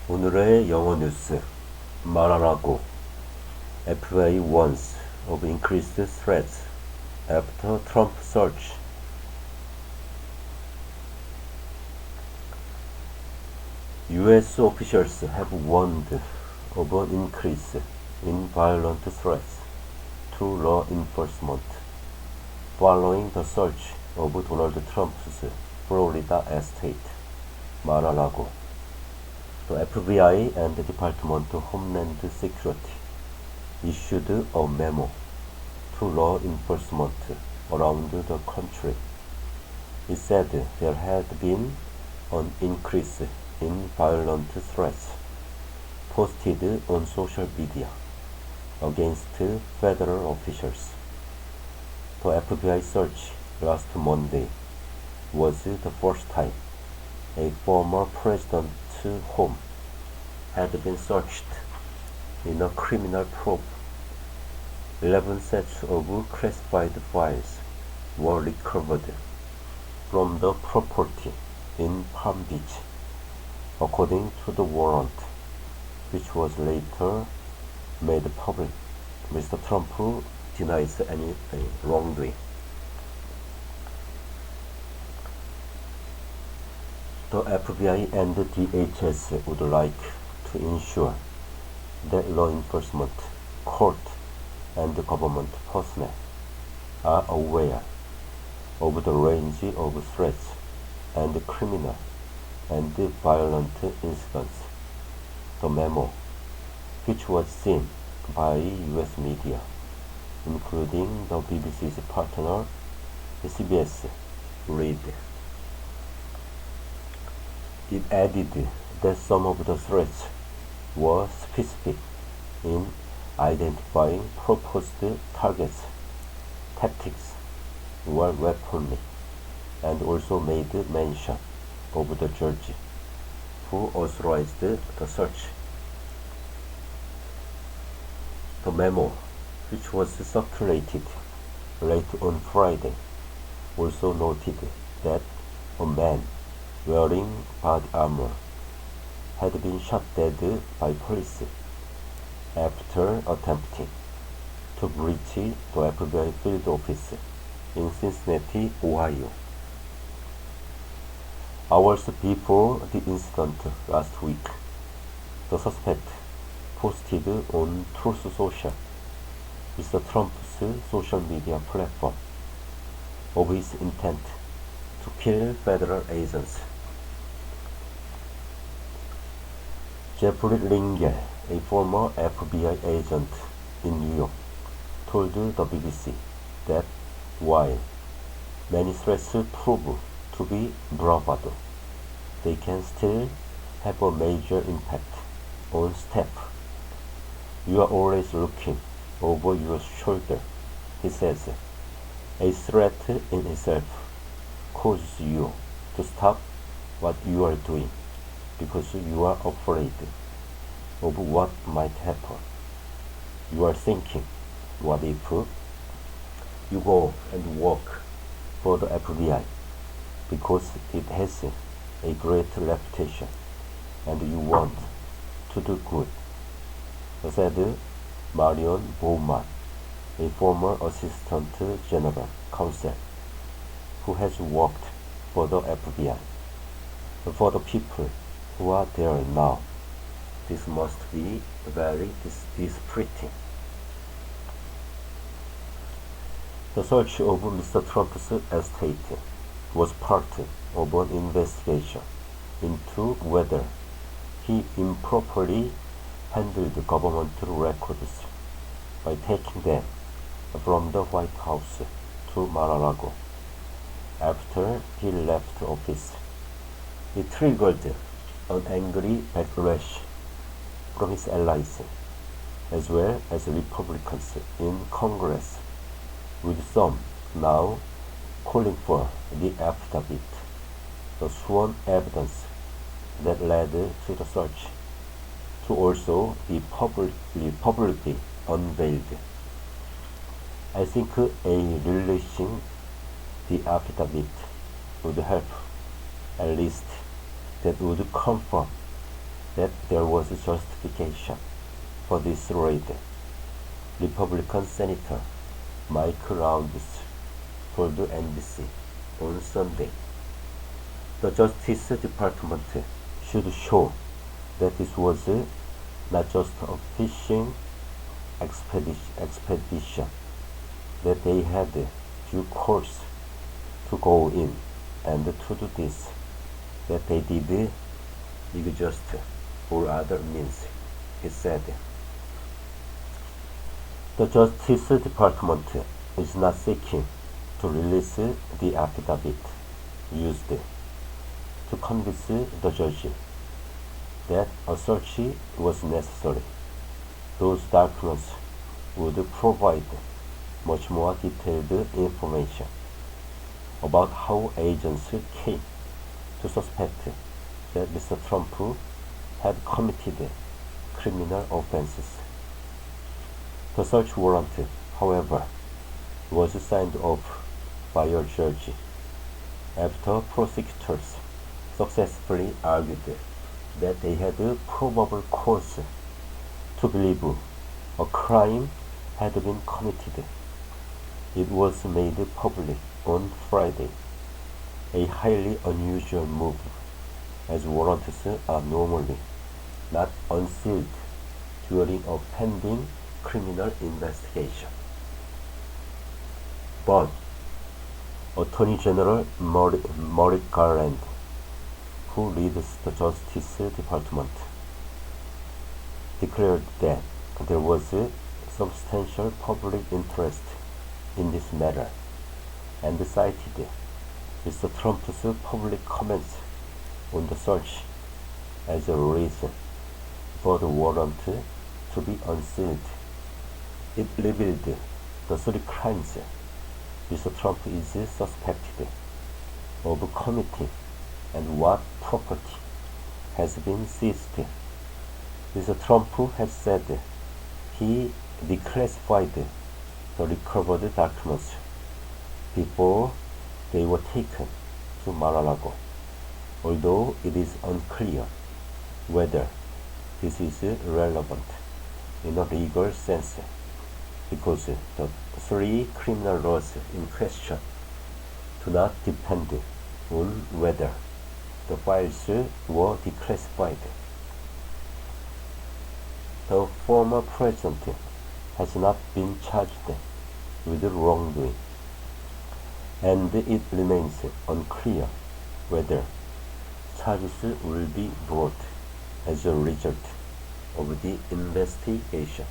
오늘의 영어 뉴스. Mar-a-Lago. FBI warns of increased threats after Trump surge. U.S. officials have warned of an increase in violent threats to law enforcement following the surge of Donald Trump's Florida estate, Mar-a-Lago. The FBI and the Department of Homeland Security issued a memo to law enforcement around the country. It said there had been an increase in violent threats posted on social media against federal officials. The FBI search last Monday was the first time a former president's home had been searched in a criminal probe. 11 sets of classified files were recovered from the property in Palm Beach, according to the warrant, which was later made public. Mr. Trump denies any wrongdoing. The FBI and the DHS would like to ensure that law enforcement, court, and government personnel are aware of the range of threats and criminal and violent incidents. The memo, which was seen by U.S. media, including the BBC's partner CBS, read. It added that some of the threats were specific in identifying proposed targets, tactics, or weaponry, and also made mention of the judge who authorized the search. The memo, which was circulated late on Friday, also noted that a man wearing body armor had been shot dead by police after attempting to breach the FBI field office in Cincinnati, Ohio. Hours before the incident last week, the suspect posted on Truth Social, Mr. Trump's social media platform, of his intent to kill federal agents. Jeffrey Ringel, a former FBI agent in New York, told the BBC that while many threats prove to be bravado, they can still have a major impact on staff. You are always looking over your shoulder, he says. A threat in itself causes you to stop what you are doing because you are afraid of what might happen. You are thinking, what if you go and work for the FBI because it has a great reputation and you want to do good, said Marion Bowman, a former assistant general counsel who has worked for the FBI. For the people who are there now, this must be very dispiriting. The search of Mr. Trump's estate was part of an investigation into whether he improperly handled governmental records by taking them from the White House to Mar-a-Lago after he left office. It triggered an angry backlash from his allies, as well as Republicans in Congress, with some now calling for the affidavit, the sworn evidence that led to the search, to also be publicly unveiled. I think releasing the affidavit would help, at least that would confirm that there was justification for this raid. Republican Senator Mike Rounds told NBC on Sunday. The Justice Department should show that this was not just a fishing expedition, that they had due course to go in and to do this, that they did exhaust all other means, he said. The Justice Department is not seeking to release the affidavit used to convince the judge that a search was necessary. Those documents would provide much more detailed information about how agents came to suspect that Mr. Trump had committed criminal offenses. The search warrant, however, was signed off by a judge after prosecutors successfully argued that they had probable cause to believe a crime had been committed. It was made public on Friday, a highly unusual move, as warrants are normally not unsealed during a pending criminal investigation. But Attorney General Merrick Garland, who leads the Justice Department, declared that there was a substantial public interest in this matter and cited Mr. Trump's public comments on the search as a reason for the warrant to be unsealed. It revealed the three crimes Mr. Trump is suspected of committing and what property has been seized. Mr. Trump has said he declassified the recovered documents before they were taken to Mar-a-Lago, although it is unclear whether this is relevant in a legal sense, because the three criminal laws in question do not depend on whether the files were declassified. The former president has not been charged with wrongdoing, and it remains unclear whether charges will be brought as a result of the investigation.